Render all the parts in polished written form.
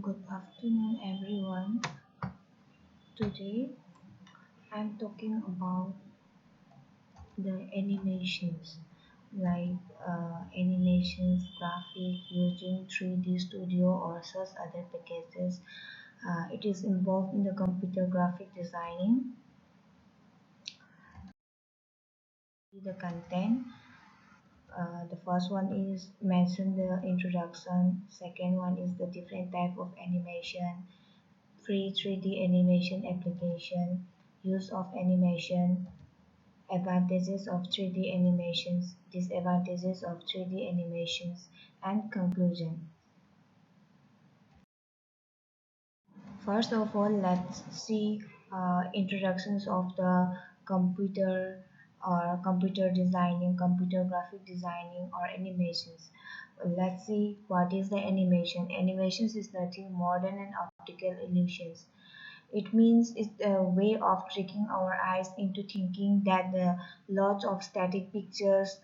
Good afternoon, everyone. Today I'm talking about the animations, like animations, graphic using 3D Studio or such other packages. It is involved in the computer graphic designing, the content. The first one is mention the introduction. Second one is the different type of animation, free 3D animation application, use of animation, advantages of 3D animations, disadvantages of 3D animations, and conclusion. First of all, let's see introductions of the computer or computer designing, computer graphic designing, or animations. Let's see what is the animation. Animations is nothing more than an optical illusions. It means it's a way of tricking our eyes into thinking that the lots of static pictures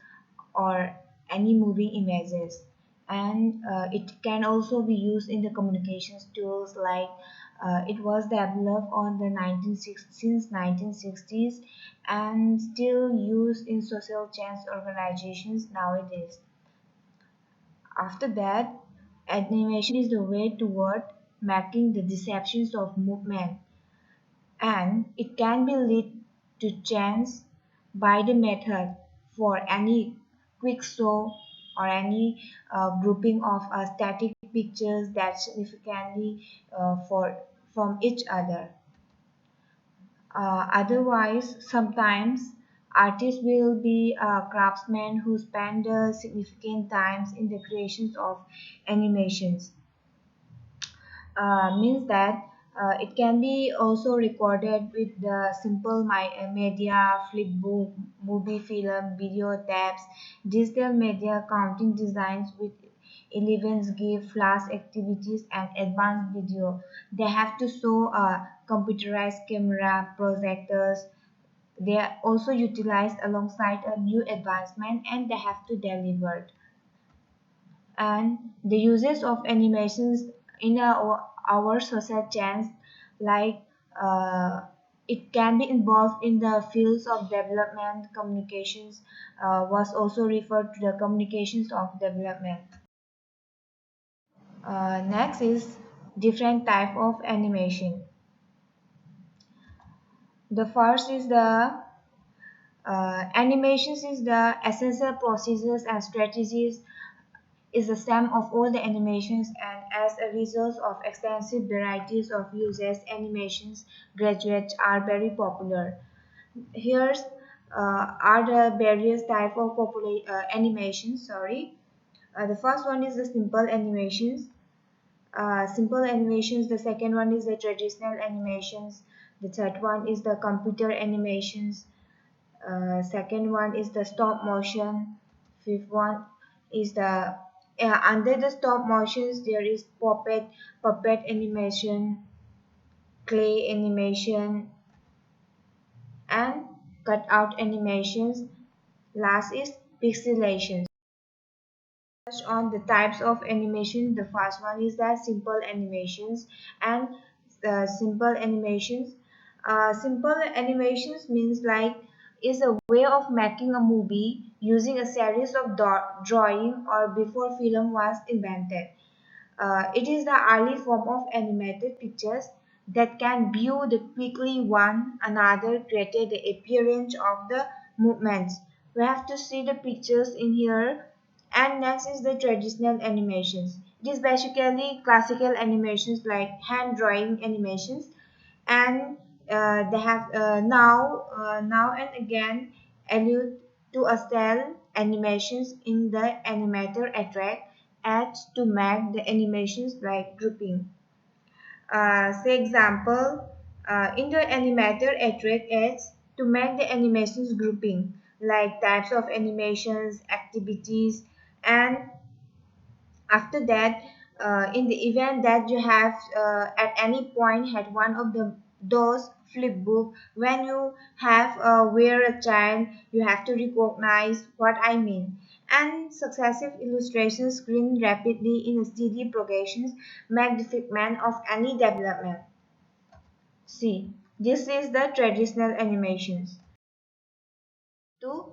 or any moving images. And it can also be used in the communications tools like it was developed on the 1960s since 1960s and still used in social change organizations nowadays. After that, animation is the way toward making the deceptions of movement, and it can be lead to chance by the method for any quick show or any grouping of static pictures that significantly for from each other. Otherwise, sometimes artists will be craftsmen who spend significant times in the creations of animations. Means that it can be also recorded with the simple media, flipbook, movie, film, video tapes, digital media, counting designs with 11 give flash activities and advanced video. They have to show a computerized camera, projectors. They are also utilized alongside a new advancement, and they have to deliver. And the uses of animations in our social chance, like uh, it can be involved in the fields of development communications, was also referred to the communications of development. Next is different type of animation. The first is the animations is the essential procedures and strategies is the sum of all the animations, and as a result of extensive varieties of uses, animations graduates are very popular. Here's are the various type of popular animations. Sorry, the first one is the simple animations. Simple animations. The second one is the traditional animations. The third one is the computer animations. Second one is the stop motion. Fifth one is the under the stop motions there is puppet animation, clay animation, and cutout animations. Last is pixelation. Touch on the types of animation. The first one is the simple animations and simple animations. Simple animations means like is a way of making a movie using a series of drawing or before film was invented. It is the early form of animated pictures that can view the quickly one another created the appearance of the movements. We have to see the pictures in here. And next is the traditional animations. It is basically classical animations like hand drawing animations, and they have now and again allude to a cell animations in the animator attract adds to make the animations like grouping. Say example, in the animator attract adds to make the animations grouping like types of animations, activities, and after that, in the event that you have at any point had one of the those flip book, when you have wear a child, you have to recognize what I mean. and successive illustrations screen rapidly in steady progressions make the figment of any development. See, this is the traditional animations. To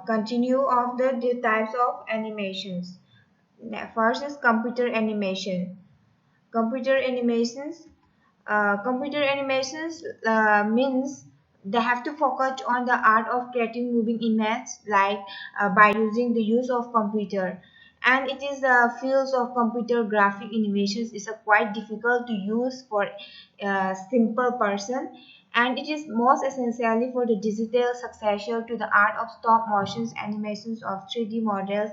continue of the types of animations. First is computer animation. Computer animations computer animations means they have to focus on the art of creating moving images like by using the use of computer, and it is the fields of computer graphic animations is a quite difficult to use for a simple person, and it is most essentially for the digital successor to the art of stop motions animations of 3D models,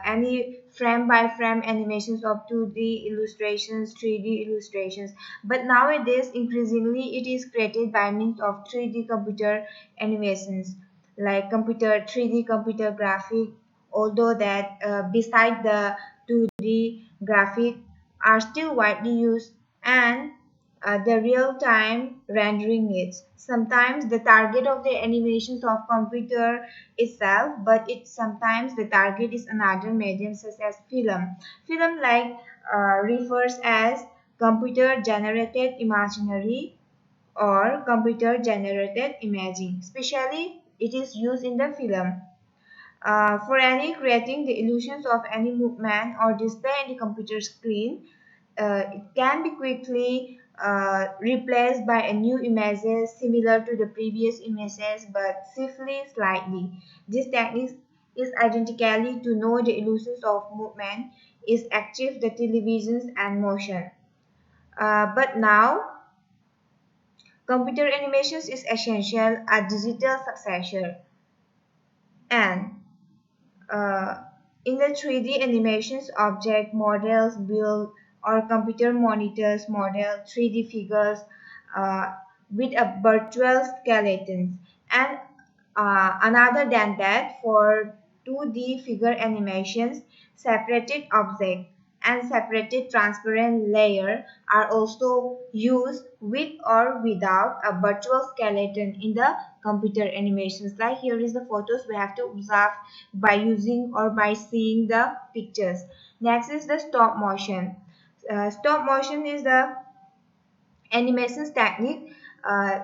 any frame by frame animations of 2D illustrations, 3D illustrations. But nowadays, increasingly, it is created by means of 3D computer animations, like computer 3D computer graphic. Although that beside the 2D graphic are still widely used, and the real-time rendering needs. Sometimes the target of the animations of computer itself, but it sometimes the target is another medium such as film. Film like refers as computer generated imaginary or computer generated imaging. Especially it is used in the film. For any creating the illusions of any movement or display in the computer screen, it can be quickly replaced by a new images similar to the previous images but swiftly slightly. This technique is identically to know the illusions of movement is achieve the televisions and motion. But now computer animations is essential a digital successor, and in the 3D animations, object models build or computer monitors model 3D figures uh, with a virtual skeletons. And another than that, for 2D figure animations, separated object and separated transparent layer are also used with or without a virtual skeleton in the computer animations. Like here is the photos we have to observe by using or by seeing the pictures. Next is the stop motion. Stop motion is the animation technique uh,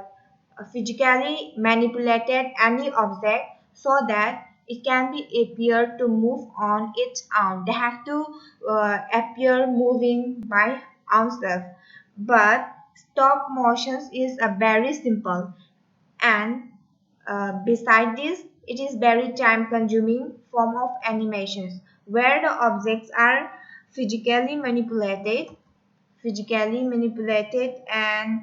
physically manipulated any object so that it can be appear to move on its own. They have to appear moving by ourselves. But stop motions is a very simple, and beside this, it is very time consuming form of animations where the objects are physically manipulated and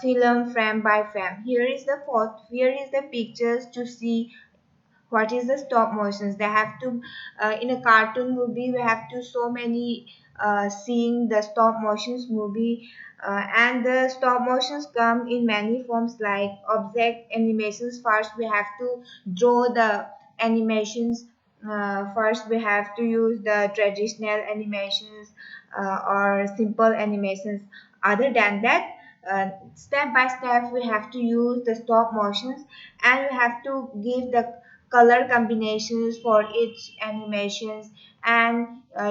film frame by frame. Here is the photo, here is the pictures to see what is the stop motions. They have to in a cartoon movie we have to so many seeing the stop motions movie, and the stop motions come in many forms like object animations. First we have to draw the animations. First we have to use the traditional animations or simple animations. Other than that, step by step we have to use the stop motions, and we have to give the color combinations for each animations, and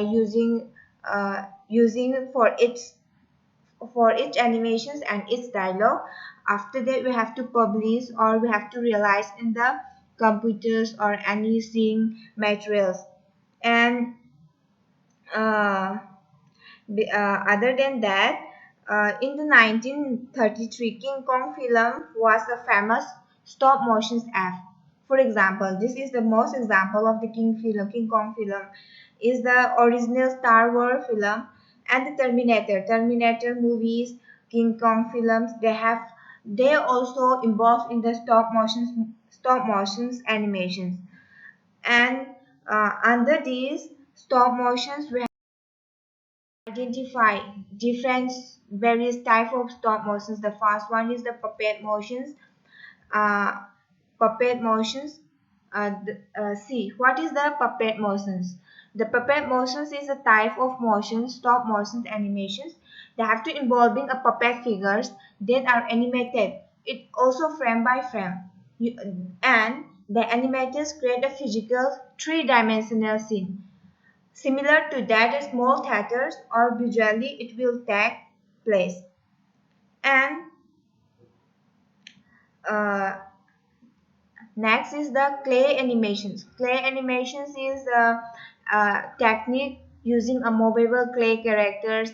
using for each animations and its dialogue. After that we have to publish or we have to realize in the computers or any seeing materials. And uh, other than that, in the 1933 King Kong film was a famous stop motion app. For example, this is the most example of the King Kong film is the original Star Wars film and the Terminator movies, King Kong films. They also involved in the stop motions animations, and under these stop motions we identify different various type of stop motions. The first one is the puppet motions. uh, Puppet motions. See what is the puppet motions. The puppet motions is a type of motion stop motions animations that have to involving a puppet figures that are animated, it also frame by frame. You, and the animators create a physical three-dimensional scene. Similar to that, small theaters or visually it will take place. And uh, next is the clay animations. Clay animations is a technique using a movable clay characters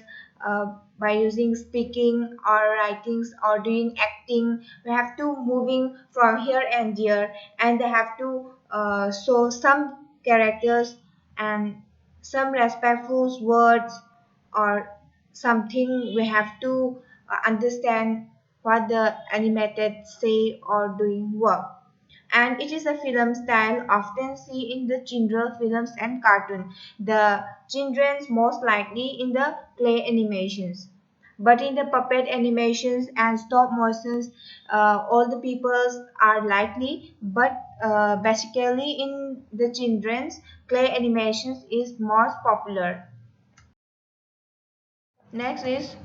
by using speaking or writings or doing acting. We have to moving from here and there, and they have to show some characters and some respectful words or something. We have to understand what the animated say or doing work. And it is a film style often seen in the children films and cartoon. The children's most likely in the clay animations. But in the puppet animations and stop motions, all the peoples are likely. But basically in the children's, clay animations is most popular. Next is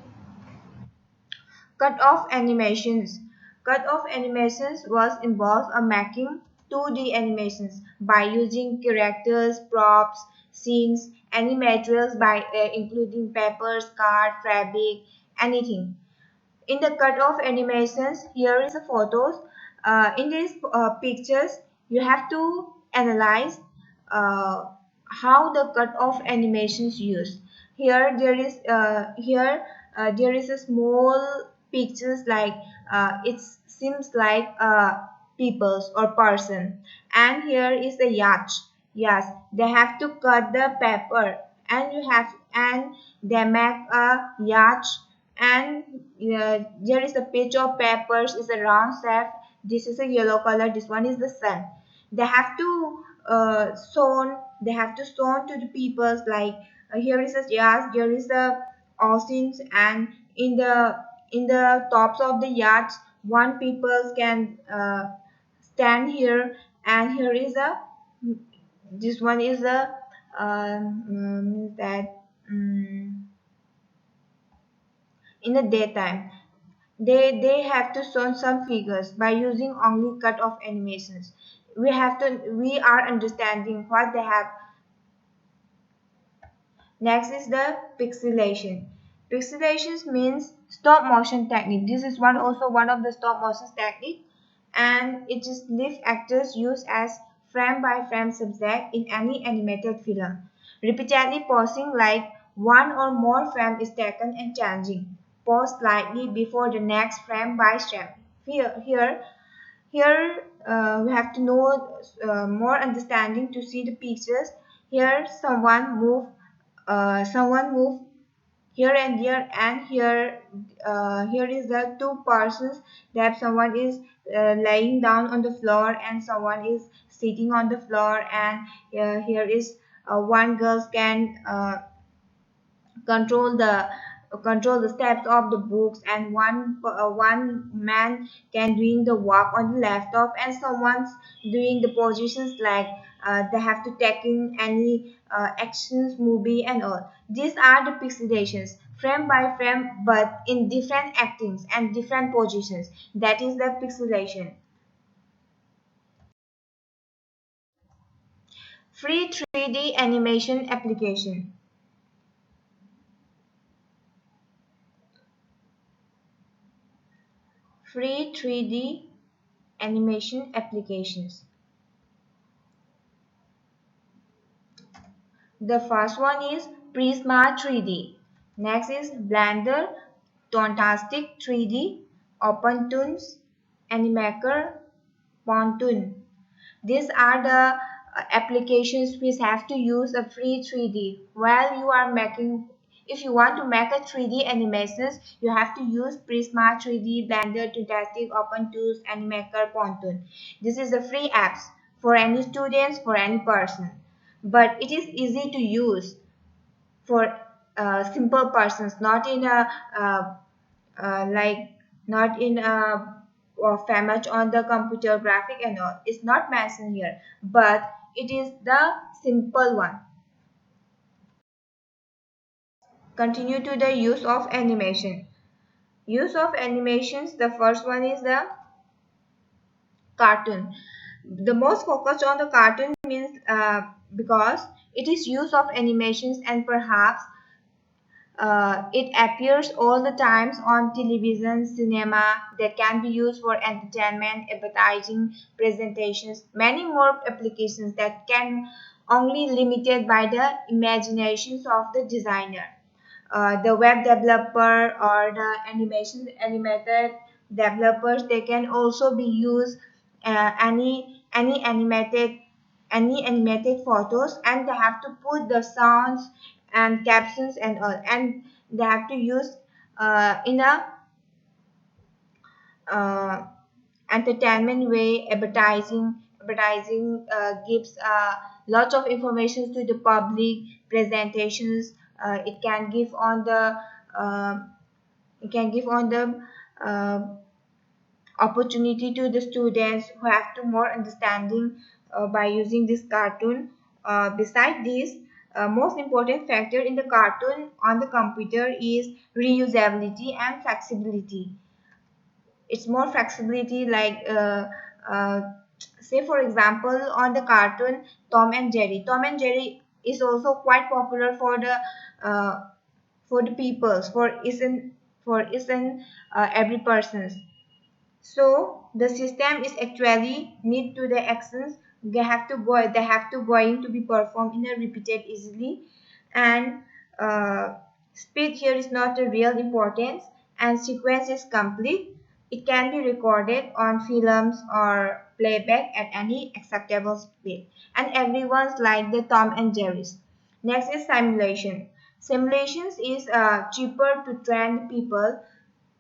cut-off animations. Cut-off animations was involved in making 2D animations by using characters, props, scenes, any materials by including papers, card, fabric, anything. In the cut-off animations, here is the photos. In these pictures, you have to analyze uh, how the cut-off animations use. There is a small pictures like it seems like peoples or person, and here is a yacht. Yes, they have to cut the paper, and they make a yacht, and there is a pitch of peppers is a round shape. This is a yellow color, this one is the sun. They have to they have to shown to the peoples like here is a yes, there is a oceans, and in the tops of the yachts one people can stand here, and here is a this one is a means that in the daytime they have to show some figures by using only cut off animations. We are understanding what they have. Next is the pixelation. Pixelation means stop motion technique. This is one of the stop motion technique, and it is live actors use as frame by frame subject in any animated film. Repeatedly pausing like one or more frame is taken and changing. Pause slightly before the next frame by frame. Here we have to know more understanding to see the pictures. Here someone move here and there, and here is the two persons that someone is lying down on the floor and someone is sitting on the floor, and here is one girl can control the control the steps of the books, and one man can doing the work on the laptop, and someone's doing the positions like they have to take in any actions movie and all. These are the pixelations frame by frame but in different actings and different positions. That is the pixelation. Free 3D animation application. Free 3D animation applications. The first one is Prisma 3D. Next is Blender, Tontastic 3D, OpenToons, Animaker, Pontoon. These are the applications which have to use a free 3D. While you are making, if you want to make a 3D animations, you have to use Prisma 3D, Blender, Tontastic, OpenTools, Animaker, Pontoon. This is the free apps for any students, for any person. But it is easy to use for simple persons, not in a like not in a famous on the computer graphic and all. It's not mentioned here, but it is the simple one. Continue to the use of animation. Use of animations. The first one is the Cartoon. The most focused on the cartoon means because it is use of animations and perhaps it appears all the times on television, cinema that can be used for entertainment, advertising, presentations, many more applications that can only limited by the imaginations of the designer. The web developer or the animated developers, they can also be used any animated photos, and they have to put the sounds and captions and all, and they have to use in a uh, entertainment way. Advertising gives lots of information to the public. Presentations, it can give on the uh, it can give on the uh, opportunity to the students who have to more understanding by using this cartoon. Beside this, most important factor in the cartoon on the computer is reusability and flexibility. It's more flexibility, like uh, say for example, on the cartoon Tom and Jerry is also quite popular uh, for the peoples, for isn't every person's. So the system is actually need to the actions. They have to going to be performed in a repeated easily, and uh, speed here is not a real importance, and sequence is complete. It can be recorded on films or playback at any acceptable speed, and everyone's like the Tom and Jerry's. Next is simulation. Simulations is cheaper to train people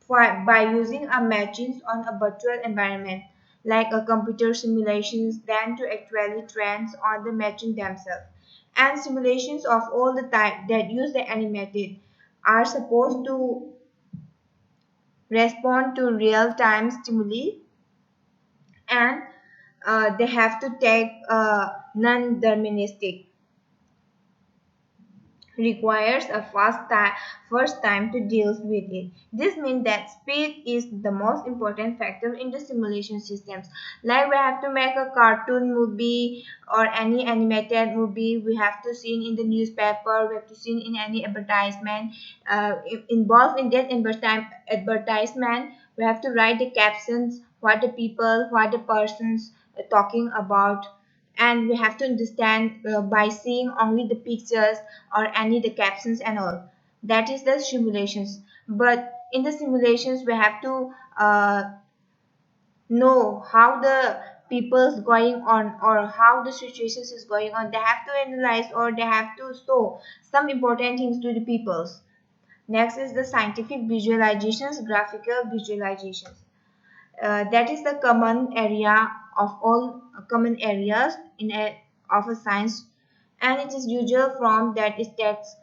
by using a machines on a virtual environment like a computer simulations than to actually train on the machine themselves. And simulations of all the type that use the animated are supposed to respond to real-time stimuli, and they have to take non-deterministic, requires a first time to deal with it. This means that speed is the most important factor in the simulation systems. Like we have to make a cartoon movie or any animated movie, we have to see in the newspaper, we have to see in any advertisement. Involved in that advertisement, we have to write the captions, what the people, what the persons talking about, and we have to understand by seeing only the pictures or any the captions and all. That is the simulations. But in the simulations we have to know how the people's going on or how the situations is going on. They have to analyze or they have to show some important things to the peoples. Next is the scientific visualizations, graphical visualizations. That is the common area of all common areas in a of a science, and it is usual from that is text.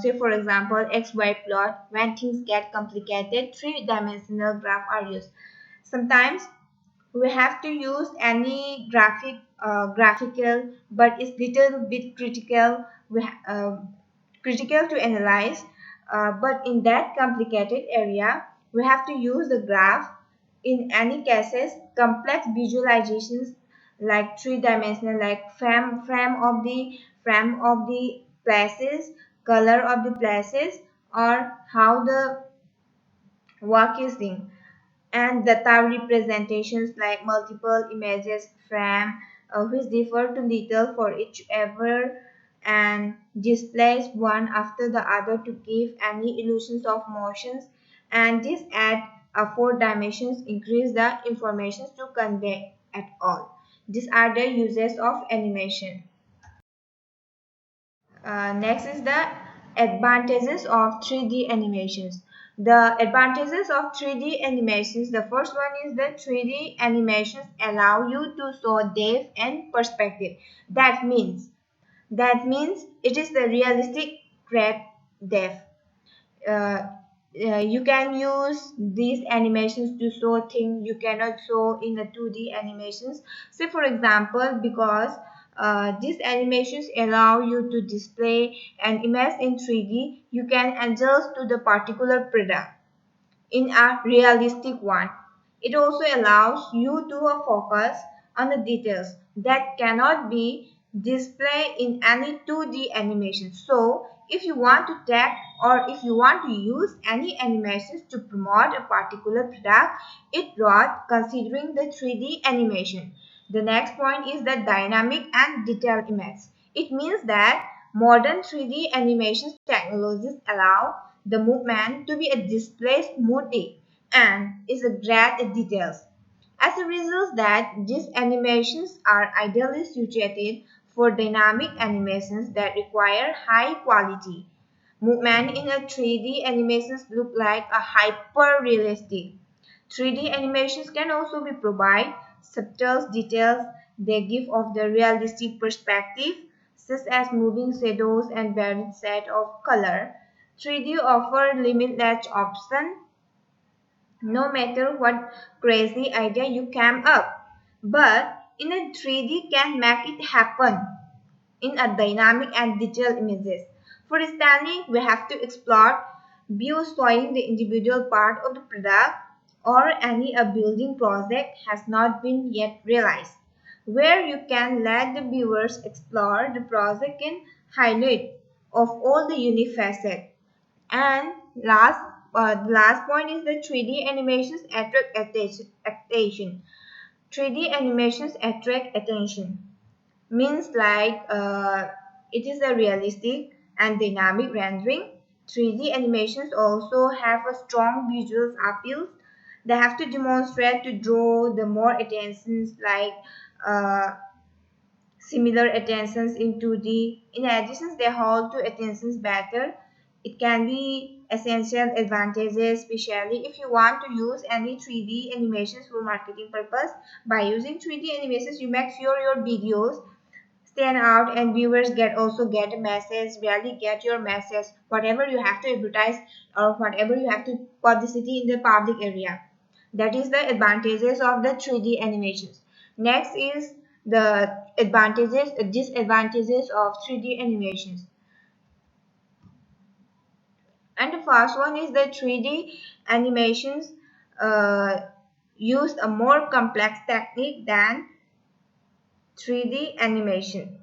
Say for example, XY plot. When things get complicated, three-dimensional graph are used. Sometimes we have to use any graphical, but it's little bit critical. Critical to analyze, but in that complicated area we have to use the graph. In any cases, complex visualizations like three-dimensional, like frame of the places, color of the places, or how the work is done, and data representations like multiple images frame, which differ to little for each other and displays one after the other to give any illusions of motions, and this add four dimensions increase the information to convey at all. These are the uses of animation. Next is the advantages of 3D animations. The advantages of 3D animations. The first one is that 3D animations allow you to show depth and perspective. That means it is the realistic great depth. uh, you can use these animations to show things you cannot show in the 2D animations. Say for example, because these animations allow you to display an image in 3D, you can adjust to the particular product in a realistic one. It also allows you to focus on the details that cannot be displayed in any 2D animation. So, if you want to tag or if you want to use any animations to promote a particular product, it brought considering the 3D animation. The next point is the dynamic and detailed image. It means that modern 3D animation technologies allow the movement to be displayed smoothly and is a great details. As a result that these animations are ideally suited for dynamic animations that require high quality. Movement in a 3D animations look like a hyper-realistic. 3D animations can also be provide subtle details they give of the realistic perspective, such as moving shadows and varied set of color. 3D offer limitless option no matter what crazy idea you came up. But in a 3D can make it happen in a dynamic and digital images. For instance, we have to explore views showing the individual part of the product or any a building project has not been yet realized, where you can let the viewers explore the project in highlight of all the unique facets. And the last point is the 3D animations attract attention. 3D animations attract attention means like it is a realistic and dynamic rendering. 3D animations also have a strong visual appeal. They have to demonstrate to draw the more attentions like uh, similar attentions in 2D. In addition, they hold to attentions better. It can be essential advantages, especially if you want to use any 3D animations for marketing purpose. By using 3D animations, you make sure your videos stand out and viewers get a message, really get your message, whatever you have to advertise or whatever you have to publicity in the public area. That is the advantages of the 3D animations. Next is the advantages, disadvantages of 3D animations. And the first one is the 3D animations uh, use a more complex technique than 3D animation.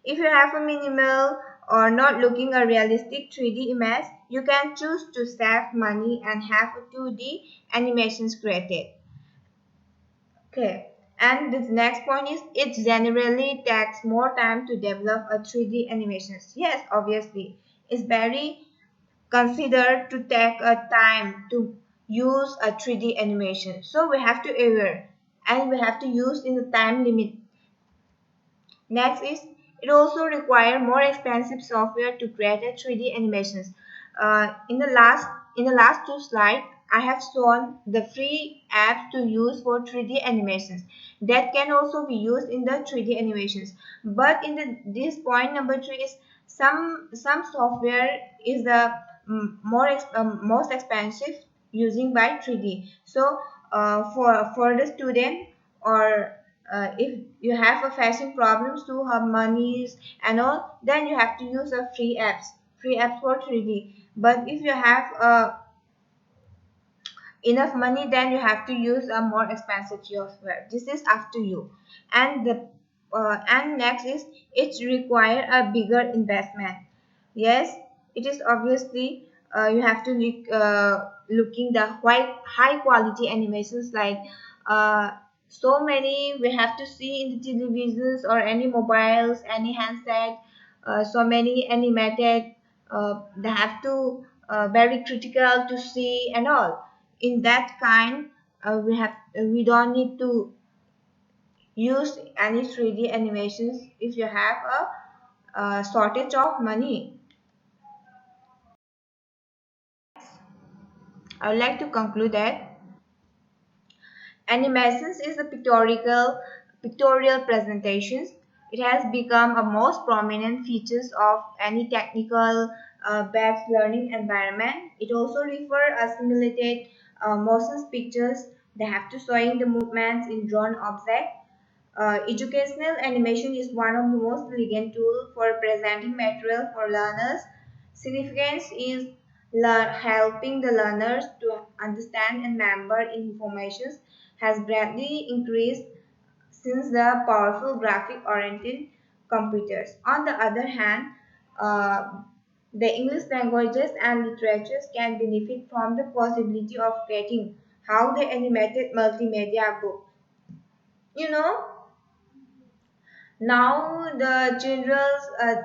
If you have a minimal or not looking a realistic 3D image, you can choose to save money and have a 2D animations created. Okay. And the next point is it generally takes more time to develop a 3D animations. Yes, obviously. It's very considered to take a time to use a 3D animation. So we have to aware and we have to use in the time limit. Next is it also requires more expensive software to create a 3D animations. In the last two slides, I have shown the free apps to use for 3D animations that can also be used in the 3D animations. But in this point number three is some software is the most expensive using by 3D. So for the student or if you have a facing problems to have monies and all, then you have to use a free apps for 3D. But if you have enough money, then you have to use a more expensive software. This is up to you. And next is it require a bigger investment. Yes, it is obviously you have to looking the high quality animations like uh, so many we have to see in the televisions or any mobiles, any handset. So many animated. They have to very critical to see and all. In that kind, we don't need to use any 3D animations if you have a shortage of money. I would like to conclude that animations is a pictorial presentations. It has become a most prominent features of any technical based learning environment. It also refer a simulated motion pictures. They have to showing the movements in drawn object. Educational animation is one of the most elegant tools for presenting material for learners. Significance is helping the learners to understand and remember information. has greatly increased since the powerful graphic-oriented computers. On the other hand, uh, the English languages and literatures can benefit from the possibility of creating how the animated multimedia book. You know, now the children's uh,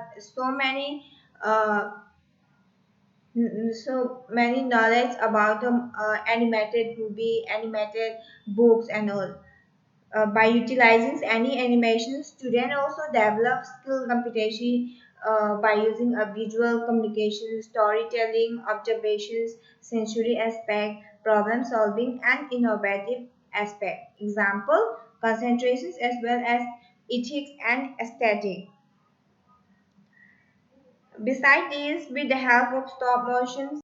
so many knowledge about the animated movie, animated books, and all. By utilizing any animation, student also develop skill computation by using a visual communication, storytelling, observations, sensory aspect, problem solving, and innovative aspect. Example, concentrations as well as ethics and aesthetic. Besides this, with the help of stop motion